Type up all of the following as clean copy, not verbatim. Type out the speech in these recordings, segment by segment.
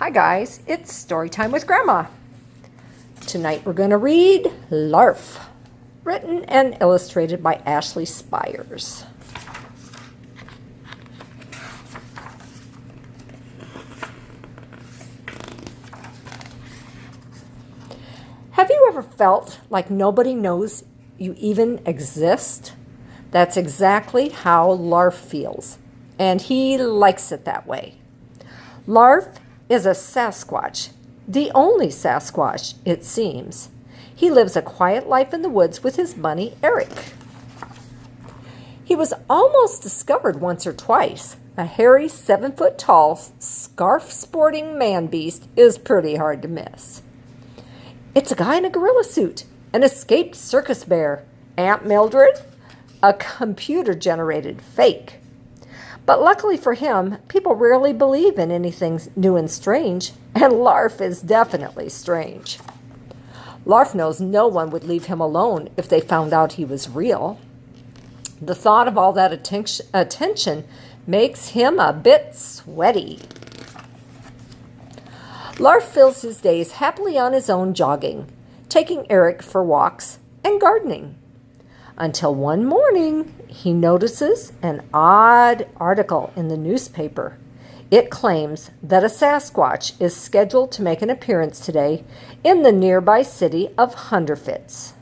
Hi guys, it's story time with Grandma. Tonight we're going to read LARF, written and illustrated by Ashley Spires. Have you ever felt like nobody knows you even exist? That's exactly how LARF feels, and he likes it that way. LARF is a Sasquatch, the only Sasquatch, it seems. He lives a quiet life in the woods with his bunny, Eric. He was almost discovered once or twice. A hairy, 7-foot-tall, scarf-sporting man-beast is pretty hard to miss. It's a guy in a gorilla suit, an escaped circus bear, Aunt Mildred, a computer-generated fake. But luckily for him, people rarely believe in anything new and strange, and LARF is definitely strange. LARF knows no one would leave him alone if they found out he was real. The thought of all that attention makes him a bit sweaty. LARF fills his days happily on his own, jogging, taking Eric for walks, and gardening. Until one morning, he notices an odd article in the newspaper. It claims that a Sasquatch is scheduled to make an appearance today in the nearby city of Hunderfits.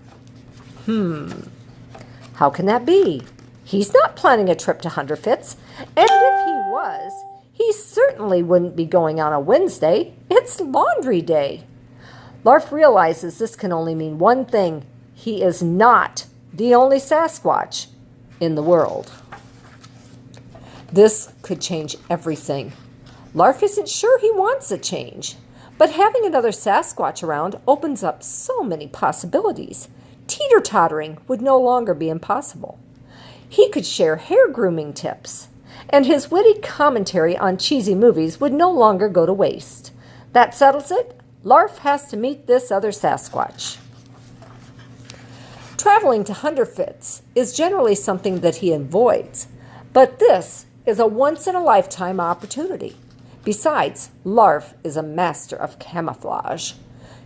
How can that be? He's not planning a trip to Hunderfits, and if he was, he certainly wouldn't be going on a Wednesday. It's laundry day. LARF realizes this can only mean one thing. He is not the only Sasquatch in the world. This could change everything. LARF isn't sure he wants a change, but having another Sasquatch around opens up so many possibilities. Teeter-tottering would no longer be impossible. He could share hair grooming tips, and his witty commentary on cheesy movies would no longer go to waste. That settles it. LARF has to meet this other Sasquatch. Traveling to Hunderfits is generally something that he avoids, but this is a once-in-a-lifetime opportunity. Besides, LARF is a master of camouflage.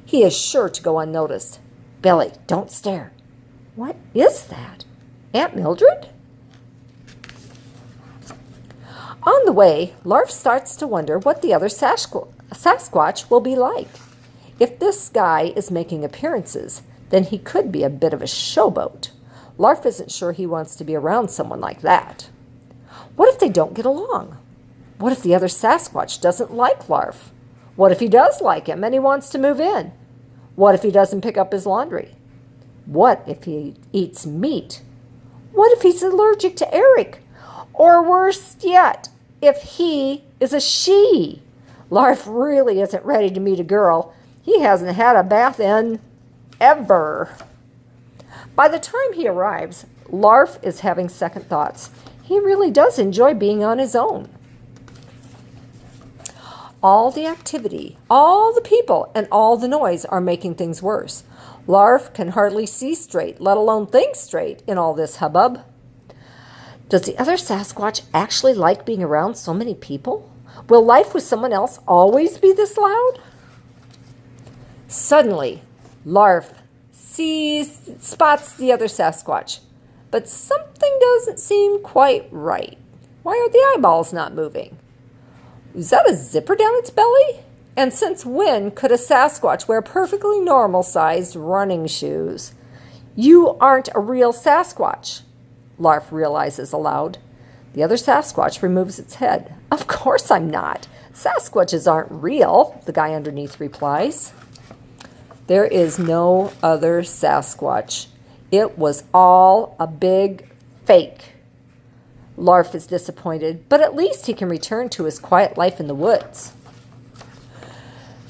He is sure to go unnoticed. Billy, don't stare. What is that? Aunt Mildred? On the way, LARF starts to wonder what the other Sasquatch will be like. If this guy is making appearances, then he could be a bit of a showboat. LARF isn't sure he wants to be around someone like that. What if they don't get along? What if the other Sasquatch doesn't like LARF? What if he does like him and he wants to move in? What if he doesn't pick up his laundry? What if he eats meat? What if he's allergic to Eric? Or worse yet, if he is a she? LARF really isn't ready to meet a girl. He hasn't had a bath in ever. By the time he arrives, LARF is having second thoughts. He really does enjoy being on his own. All the activity, all the people, and all the noise are making things worse. LARF can hardly see straight, let alone think straight, in all this hubbub. Does the other Sasquatch actually like being around so many people? Will life with someone else always be this loud? Suddenly, LARF spots the other Sasquatch, but something doesn't seem quite right. Why are the eyeballs not moving? Is that a zipper down its belly? And since when could a Sasquatch wear perfectly normal-sized running shoes? You aren't a real Sasquatch, LARF realizes aloud. The other Sasquatch removes its head. Of course I'm not. Sasquatches aren't real, the guy underneath replies. There is no other Sasquatch. It was all a big fake. LARF is disappointed, but at least he can return to his quiet life in the woods.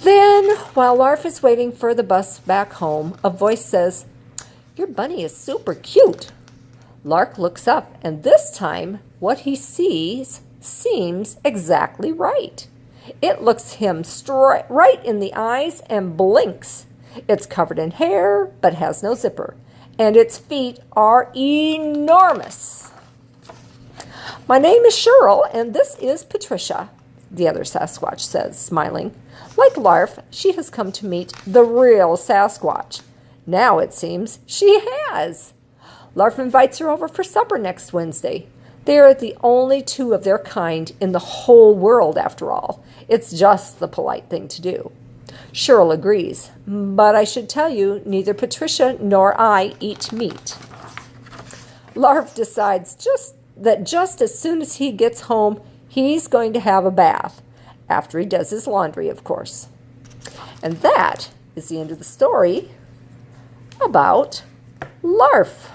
Then, while LARF is waiting for the bus back home, a voice says, "Your bunny is super cute." LARF looks up, and this time, what he sees seems exactly right. It looks him right in the eyes and blinks. It's covered in hair, but has no zipper, and its feet are enormous. My name is Cheryl, and this is Patricia. the other Sasquatch says, smiling. Like LARF, she has come to meet the real Sasquatch. Now, it seems, she has. LARF invites her over for supper next Wednesday. They are the only two of their kind in the whole world, after all. It's just the polite thing to do. Cheryl agrees, but I should tell you, neither Patricia nor I eat meat. LARF decides just as soon as he gets home, he's going to have a bath, after he does his laundry, of course. And that is the end of the story about LARF.